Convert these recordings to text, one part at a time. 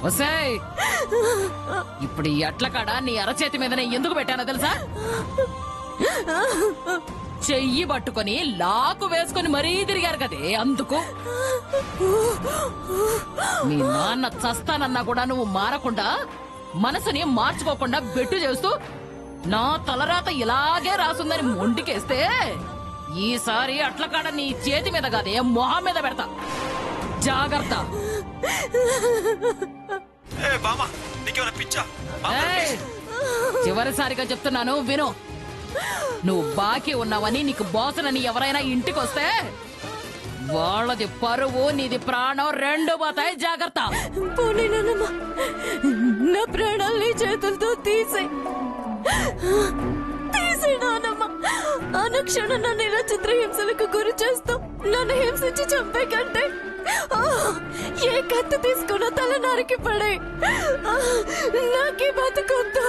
ఒసేయ్, ఇప్పుడు ఈ అట్ల కాడ నీ అరచేతి మీదనే ఎందుకు పెట్టానో తెలుసా? చెయ్యి పట్టుకొని లాకు వేసుకొని మరీ తిరిగారు కదే అందుకు. మీ నాన్న చస్తానన్నా కూడా నువ్వు మారకుండా, మనసుని మార్చుకోకుండా బెట్టు చేస్తూ నా తలరాత ఇలాగే రాసుందని మొండికేస్తే ఈసారి అట్ల కాడ నీ చేతి మీద కాదే మొహం మీద పెడతా. జాగ్రత్త. చివరిసారిగా చెప్తున్నాను విను. నువ్వు బాకీ ఉన్నావని, నీకు బాసునని ఎవరైనా ఇంటికి వస్తే వాళ్ళది పరువు, నీది ప్రాణం రెండు పోతాయి. జాగ్రత్త. పోనీనమ్మా, నా ప్రాణాలని చేతులతో తీసేనానమ్మా. అనుక్షణం నన్ను ఇలా చిత్రహింసలకు గురి చేస్తూ నన్ను హింసించి చంపే కంటే ఏ కత్తి తీసుకున్న తల నరికి పడే. నాకే బతుకొద్దు.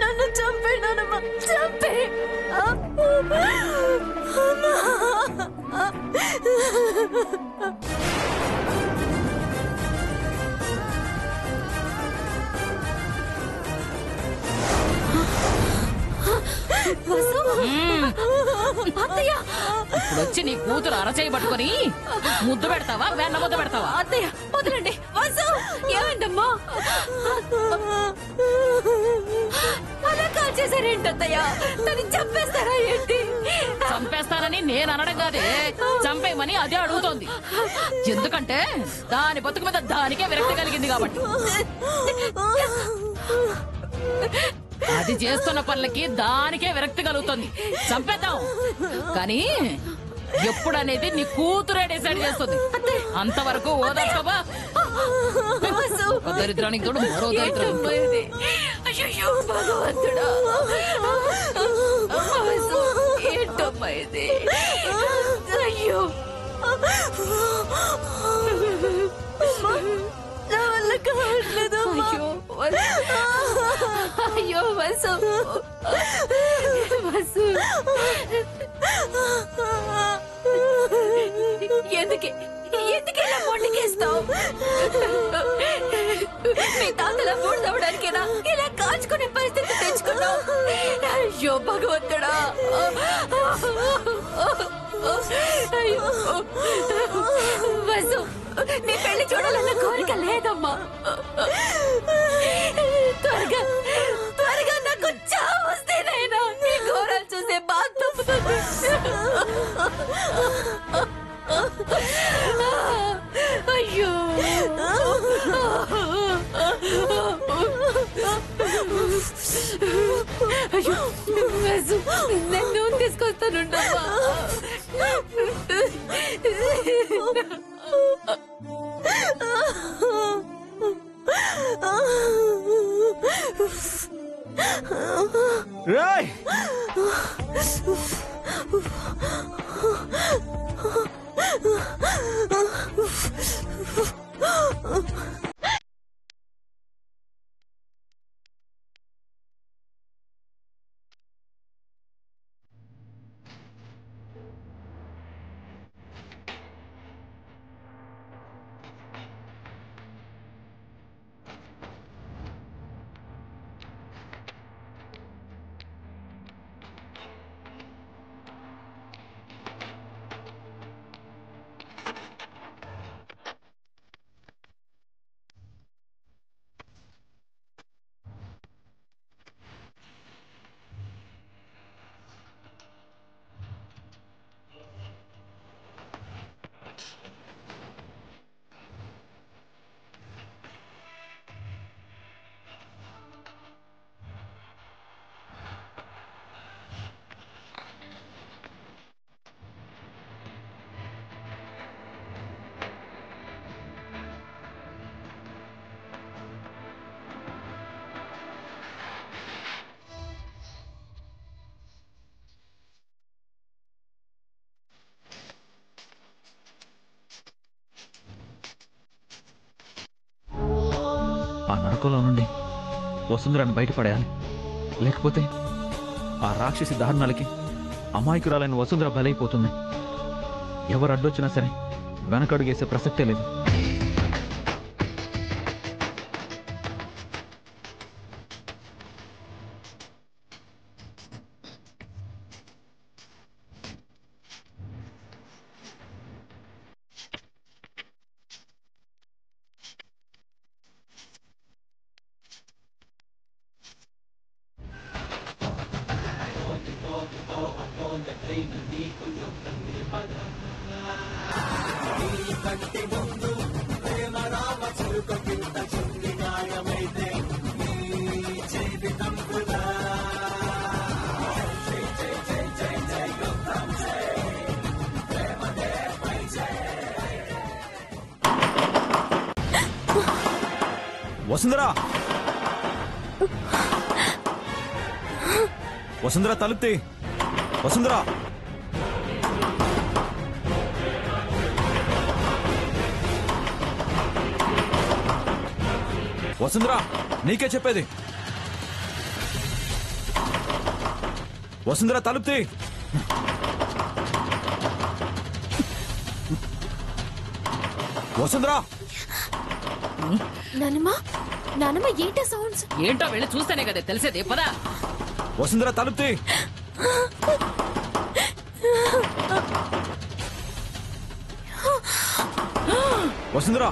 నన్ను చంపేనానమ్మా, చంపే. ఇప్పుడు వచ్చి నీ కూతురు అరచేయి పట్టుకొని ముద్దు పెడతావా, వెన్న ముద్దు పెడతావా? అత్తయ్య వదలండి. ఏమైందమ్మా? అలా కాల్ చేశారేంటి అత్తయ్య? తను చంపేస్తారా ఏంటి? చంపేస్తానని నేను అనడం కాదే, చంపేయమని అదే అడుగుతోంది. ఎందుకంటే దాని బతుకు మీద దానికే విరక్తి కలిగింది కాబట్టి. అది చేస్తున్న పనులకి దానికే విరక్తి కలుగుతుంది. చంపేద్దాం కానీ ఎప్పుడనేది నీ కూతురే డిసైడ్ చేస్తుంది. అంతవరకు ఓదార్చుకోబా. దరిద్రానికి తోడు మరో దరిద్రం. అయ్యో భగవంతుడా, ఏంటమ్మా ఇది? అయ్యో నా వల్ల కావట్లేదు. అయ్యో వసు, వసు ఎందుకే ఇలా మొండికేస్తావు? మీ తాతల మూడవడానికేనా ఇలా కాల్చుకునే పరిస్థితి తెచ్చుకున్నావు? అయ్యో భగవంతుడా. వసు, నీ పెళ్లి చూడాలన్న కోరిక లేదమ్మా. త్వరగా నాకు చావు వస్తేనైనా నీ ఘోరాలు చూసే బాధ తప్పుతుంది. అయ్యో అయ్యో వసు, నేను తీసుకొస్తానుండమ్మా. రాయ్ ఆ నరకంలో నుండి వసుంధరాన్ని బయటపడేయాలి. లేకపోతే ఆ రాక్షసి దారుణాలకి అమాయకురాలైన వసుంధర బలైపోతుంది. ఎవరు అడ్డొచ్చినా సరే వెనకడుగేసే ప్రసక్తే లేదు. వసుంధరా వసుంధరా తలుపుతి వసుంధరా వసుంధరా నీకే చెప్పేది వసుంధరా తలుపుతి వసుంధరా నానమ్మ ఏంటా సౌండ్స్? ఏంటో వెళ్ళి చూస్తేనే కదా తెలిసేది. పదా వసుంధరా తలుపుతి వసుంధరా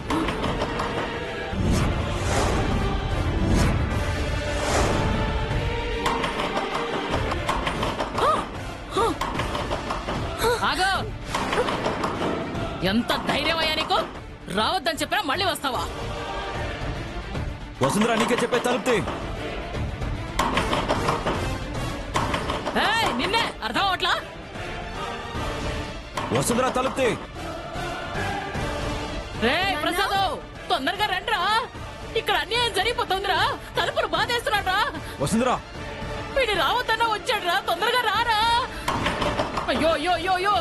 ఆగో, ఎంత ధైర్యం అయ్యా నీకు? రావద్దని చెప్పినా మళ్ళీ వస్తావా? వసుంధరా నీకే చెప్పే తలుపుతి నిన్నే అర్థం అవట్లా? వసుంధరా తలుపుతి రే ప్రసాద్, తొందరగా రండ్రా, ఇక్కడ అన్యాయం జరిగిపోతుందిరా. తలుపులు బాధేస్తున్నాడ్రా. వసుంధరా వీడి రావద్దన్నా వచ్చాడ్రా, తొందరగా రారా. అయ్యో అయ్యో అయ్యో అయ్యో,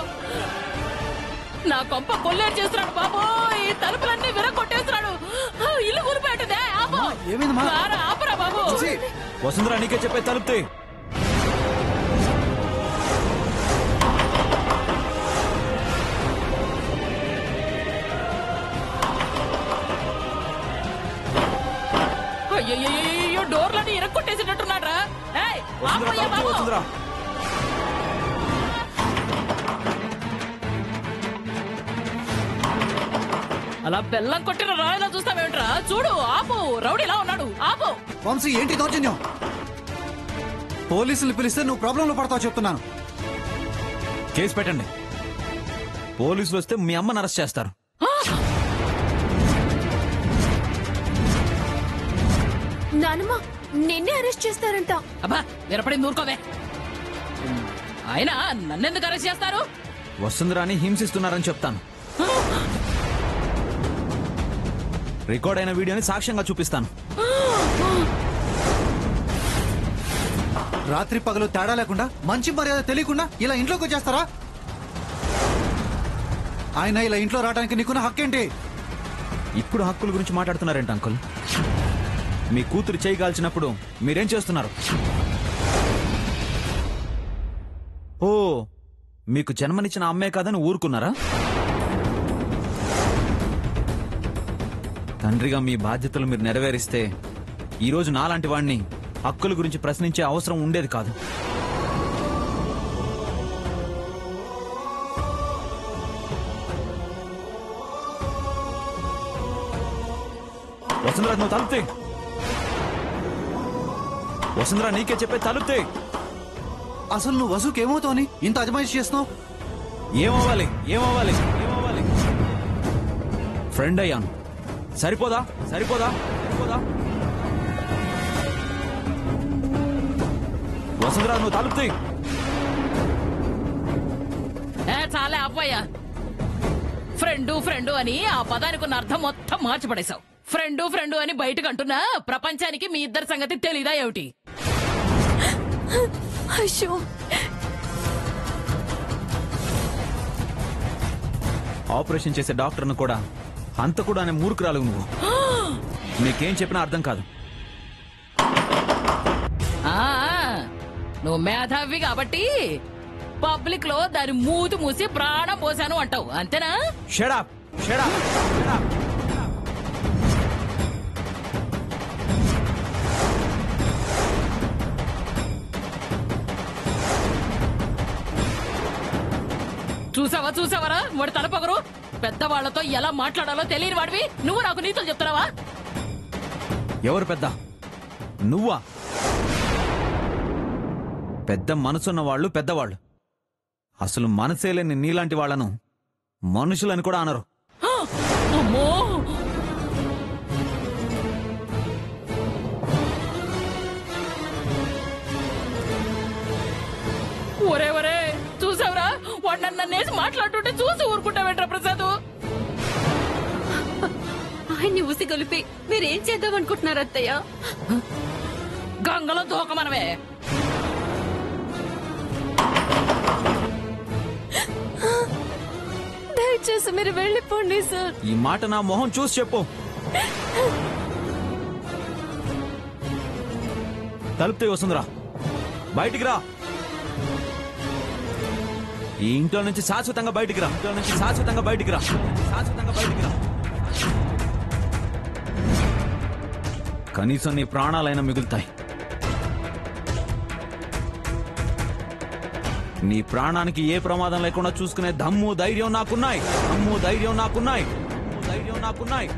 నా కొంప కొల్లేరు చేస్తున్నాడు బాబు. ఈ తలుపులన్నీ విరగొట్టేస్తున్నాడు. ఇల్లు కూలిపోయిందే. ఆపరా బాబు. వసుంధరా నీకే చెప్పే తలుపుతి అయ్యో, డోర్లని ఇరగొట్టేసినట్టున్నాడ్రా. ఆపయ్యా బాబు. వసుంధరా అలా బెల్లం కొట్టిన రాయిలా చూస్తావేంట్రా? చూడు, ఆపు. రౌడీలా ఉన్నాడు, ఆపు. వంశీ ఏంటి దౌర్జన్యం? పోలీసులు పిలిస్తే నువ్వు ప్రాబ్లంలో పడతావు చెప్తున్నాను. కేసు పెట్టండి. పోలీసులు వస్తే మీ అమ్మని అరెస్ట్ చేస్తారు. నానమ్మ నిన్నే అరెస్ట్ చేస్తారంట. అబ్బా, వినపడింది ఊరుకోవే. ఆయన నన్నెందుకు అరెస్ట్ చేస్తారు? వసుంధరాని హింసిస్తున్నారని చెప్తాను. రికార్డ్ అయిన వీడియోని సాక్ష్యంగా చూపిస్తాను. రాత్రి పగలు తేడా లేకుండా మంచి మర్యాద తెలియకుండా ఇలా ఇంట్లోకి వచ్చేస్తారా? ఆయన ఇలా ఇంట్లో రావడానికి నీకున్న హక్కేంటి? ఇప్పుడు హక్కుల గురించి మాట్లాడుతున్నారేంటి అంకుల్? మీ కూతురు చేయగాల్చినప్పుడు మీరేం చేస్తున్నారు? ఓ, మీకు జన్మనిచ్చిన అమ్మే కాదని ఊరుకున్నారా? తండ్రిగా మీ బాధ్యతలు మీరు నెరవేరిస్తే ఈరోజు నాలాంటి వాణ్ణి హక్కుల గురించి ప్రశ్నించే అవసరం ఉండేది కాదు. వసుంధరా నువ్వు తలుపుతే. వసుంధరా నీకే చెప్పే తలుపుతే. అసలు నువ్వు వసుకి ఏమవుతావని ఇంత అజమాయిషి చేస్తున్నావు? ఏమవ్వాలి ఏమవ్వాలి ఏమవ్వాలి? ఫ్రెండ్ అయ్యాను. సరిపోదా సరిపోదా సరిపోదా? వసుంధరా నువ్వు తలుపుతే. చాలే అబ్బాయ్యా. ఫ్రెండు ఫ్రెండు అని ఆ పదానికి ఉన్న అర్థం మొత్తం మార్చిపడేశావు. ఫ్రెండు ఫ్రెండు అని బయటకు అంటున్నా ప్రపంచానికి మీ ఇద్దరి సంగతి తెలీదా ఏమిటి? అయ్యో, ఆపరేషన్ చేసే డాక్టర్ను కూడా అంత కూడా అనే మూర్ఖురాలు నువ్వు. నీకేం చెప్పినా అర్థం కాదు. ఆ, నువ్వు మేధావి కాబట్టి పబ్లిక్ లో దాని మూతి మూసి ప్రాణం పోసాను అంటావు, అంతేనా? Shut up shut up shut up. చూసావా చూసావరా వాడి తలపొగరు? పెద్దవాళ్లతో ఎలా మాట్లాడాలో తెలియని వాడివి నువ్వు నాకు నీతులు చెప్తున్నావా? ఎవరు పెద్ద? నువ్వా? పెద్ద మనసున్న వాళ్ళు పెద్దవాళ్ళు. అసలు మనసే లేని నీలాంటి వాళ్లను మనుషులని కూడా అనరు. అమ్మో ఒరే ఒరే చూసావురా వాడు నన్నేసి మాట్లాడుతుంటే చూసి ఊరుకుంటావేంట్రా ప్రసాద్? ఆయన్ని ఉసి కలిపి మీరేం చేద్దాం అనుకుంటున్నారు అత్తయ్య? గంగలో దూకమనవే. దయచేసి మీరు వెళ్ళిపోండి సార్. ఈ మాట నా మొహం చూసి చెప్పు. తలుపుతే వస్తుందిరా, బయటికి రా. ఈ ఇంట్లో నుంచి శాశ్వతంగా బయటికి రా. ఇంట్లో నుంచి శాశ్వతంగా బయటికి రా. శాశ్వతంగా బయటికి రా. కనీసం నీ ప్రాణాలైనా మిగులుతాయి. నీ ప్రాణానికి ఏ ప్రమాదం లేకుండా చూసుకునే దమ్ము ధైర్యం నాకున్నాయి. దమ్ము ధైర్యం నాకున్నాయి. ధైర్యం నాకున్నాయి.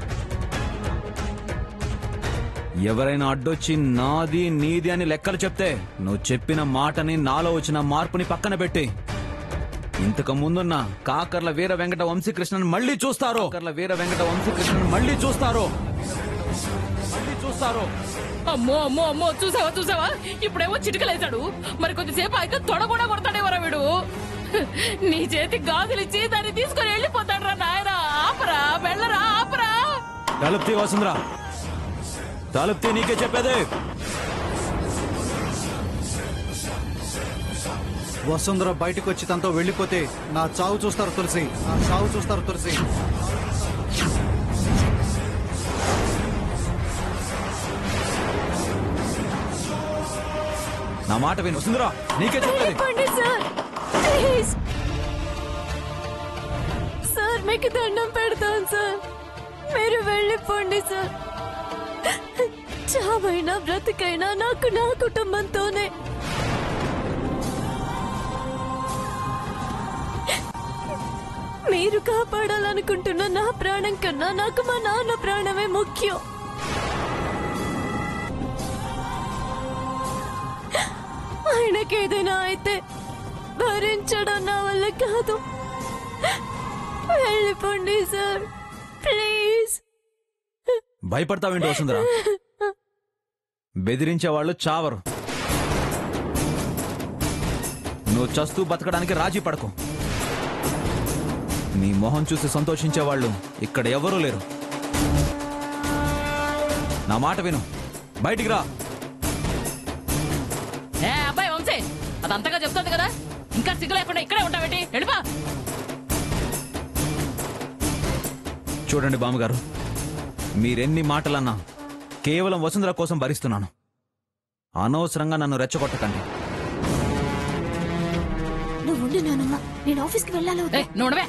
ఎవరైనా అడ్డొచ్చి నాది నీది అని లెక్కలు చెప్తే నువ్వు చెప్పిన మాటని, నాలో వచ్చిన మార్పుని పక్కన పెట్టి ఇంతకు ముందున్న కాకర్ల వీర వెంకట వంశీకృష్ణన్ మళ్ళీ చూస్తారు. కాకర్ల వీర వెంకట వంశీకృష్ణన్ మళ్ళీ చూస్తారు. అమ్మో అమ్మో అమ్మో చూసావా చూసావా ఇప్పుడేమో చిటికలేశాడు. మరి కొద్దిసేపు అయితే తొడ కూడా కొడతాడేవరా వీడు. నీ చేతి గాజులిచ్చి దాన్ని తీసుకుని వెళ్ళిపోతాడు రా నాయన. ఆపరా, వెళ్ళరా, ఆపరా. తలుపుతీ వసుంధరా, తలుపుతీ, నీకే చెప్పేది. వసుంధర బయటకు వచ్చి తనతో వెళ్ళిపోతే నా చావు చూస్తారు తులసి. నా చావు చూస్తారు తులసి. నా మాట విను వసుంధరా, నీకే చెప్పేది. వెళ్ళిపోండి సార్, ప్లీజ్. సార్ మీకు దండం పెడతాను సార్, మీరు వెళ్ళిపోండి సార్. చావైనా బ్రతికైనా నాకు నా కుటుంబంతోనే. మీరు కాపాడాలనుకుంటున్న నా ప్రాణం కన్నా నాకు మా నాన్న ప్రాణమే ముఖ్యం. ఆయనకేదైనా అయితే భరించడం నా వల్ల కాదు. వెళ్ళిపోండి సార్, ప్లీజ్. భయపడతావేంటి వసుంధరా? బెదిరించే వాళ్ళు చావరు. నువ్వు చస్తూ బతకడానికి రాజీ పడకు. నీ మొహం చూసి సంతోషించే వాళ్ళు ఇక్కడ ఎవరూ లేరు. నా మాట విను, బయటికి రా. ఏ అబ్బాయి వంశీ, అదంతగా చెప్తుంది కదా, ఇంకా సిగ్గు లేకుండా ఇక్కడే ఉంటావేంటి? వెళ్ళిపా. చూడండి బామ్మగారు, మీరెన్ని మాటలన్నా కేవలం వసుంధర కోసం భరిస్తున్నాను. అనవసరంగా నన్ను రెచ్చగొట్టకండి. నువ్వు ఉండి నానమ్మా, నేను ఆఫీస్కి వెళ్ళాలి. నోడవే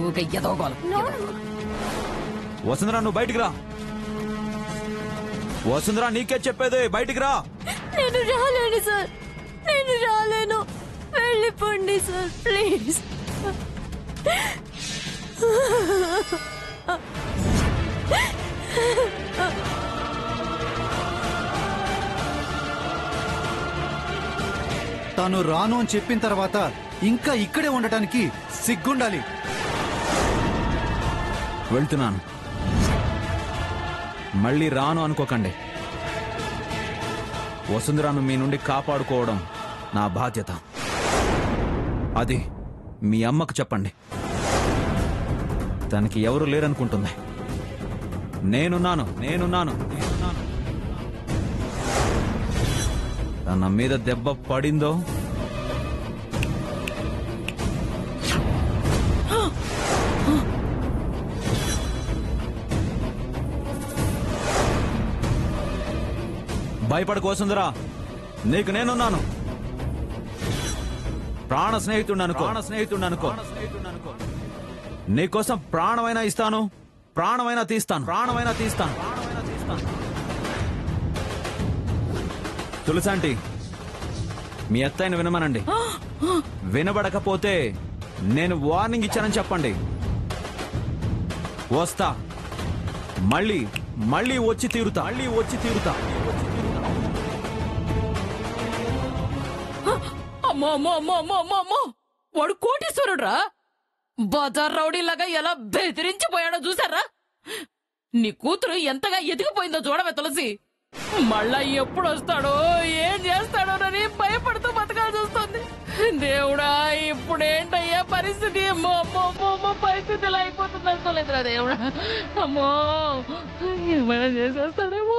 ఊకే ఎదవగోలు. వసుంధర, నువ్వు బయటికి రా. వసుంధర, నీకే చెప్పేది, బయటికి రా. నేను రాలేను సార్, నేను రాలేను. వెళ్ళిపోండి సార్, ప్లీజ్. తాను రాను అని చెప్పిన తర్వాత ఇంకా ఇక్కడే ఉండటానికి సిగ్గుండాలి. వెళ్తున్నాను, మళ్ళీ రాను అనుకోకండి. వసుంధరను మీ నుండి కాపాడుకోవడం నా బాధ్యత. అది మీ అమ్మకు చెప్పండి. తనకి ఎవరు లేరనుకుంటుంది. నేనున్నాను. తన మీద దెబ్బ పడిందో భయపడకు వసుంధరా, నీకు నేనున్నాను. ప్రాణ స్నేహితుడు అనుకో. నీకోసం ప్రాణమైనా ఇస్తాను, ప్రాణమైనా తీస్తాను. తులసాంటి, మీ అత్తయ్యను వినమనండి. వినబడకపోతే నేను వార్నింగ్ ఇచ్చానని చెప్పండి. వస్తా, మళ్ళీ వచ్చి తీరుతా. అమ్మో అమ్మో అమ్మో అమ్మో అమ్మో అమ్మో, వాడు కోటీశ్వరుడ్రా. బజార్ రౌడీలాగా ఎలా బెదిరించిపోయాడో చూసారా? నీ కూతురు ఎంతగా ఎదిగిపోయిందో చూడవే తులసి. మళ్ళా ఎప్పుడు వస్తాడో ఏం చేస్తాడోనని భయపడుతూ బతకాల్సి వస్తుంది. దేవుడా, ఇప్పుడేంటయ్యా పరిస్థితి? పరిస్థితి ఇలా అయిపోతుంది అనుకోలేదురా దేవుడా. అమ్మో, ఏమైనా చేసేస్తాడేమో.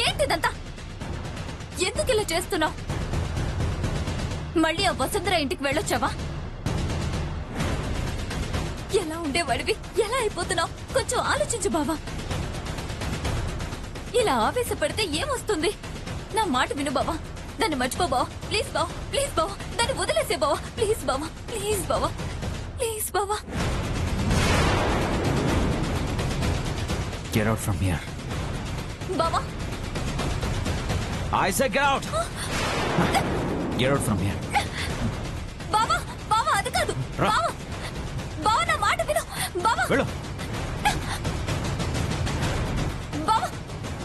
ఏంటిదంతా? ఎందుకు ఇలా చేస్తున్నావు? మళ్ళీ ఆ వసుంధర ఇంటికి వెళ్ళొచ్చావా? ఎలా ఉండేవాడివి, ఎలా అయిపోతున్నావు? కొంచెం ఆలోచించు బావా. ఇలా ఆవేశపడితే ఏమొస్తుంది? నా మాట విను బావా. దాన్ని మర్చిపో బావా. ప్లీజ్ బావా, ప్లీజ్ బావా. దాన్ని వదిలేసే బావా. ప్లీజ్ బావా, ప్లీజ్ బావా, ప్లీజ్ బావా. Get out from here. బావా, I said get out. Get out from here. బావా, బావా అది కాదు. రా. బావా, బావా నా మాట విను. బావా, వెళ్ళు. బావా,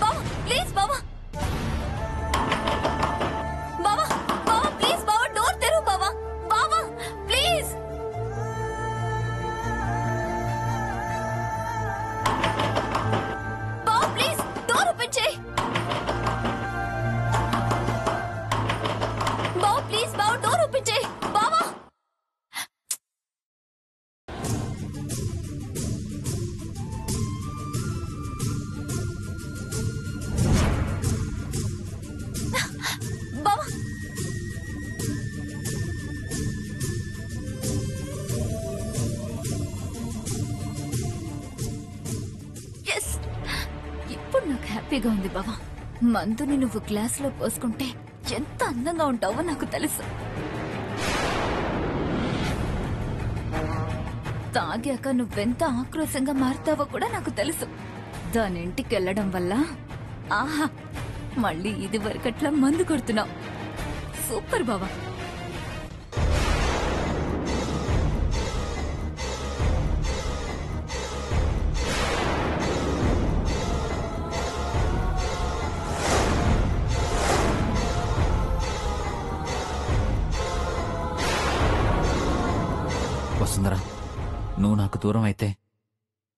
బావా ప్లీజ్ బావా. బావా, బావా ప్లీజ్ బావా, డోర్ తెరువు బావా. బావా ప్లీజ్. బావా ప్లీజ్ డోర్ ఓపెన్ చేయి. బావా ప్లీజ్ బావా, డోర్ ఓపెన్ చేయి. బావా. బావా. ఎస్, ఇప్పుడు నాకు హ్యాపీగా ఉంది బావా. మందుని నువ్వు గ్లాసులో పోసుకుంటే ఎంత అందంగా ఉంటావో నాకు తెలుసు. తాగాక నువ్వెంత ఆక్రోశంగా మారుతావో కూడా నాకు తెలుసు. దాని ఇంటికి వెళ్ళడం వల్ల ఆహా, మళ్ళీ ఇది వరకట్లా మందు కొడుతున్నావు. సూపర్ బావా. వసుంధరా, నువ్వు నాకు దూరం అయితే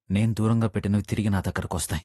నేను దూరంగా పెట్టినవి తిరిగి నా దగ్గరకు వస్తాయి.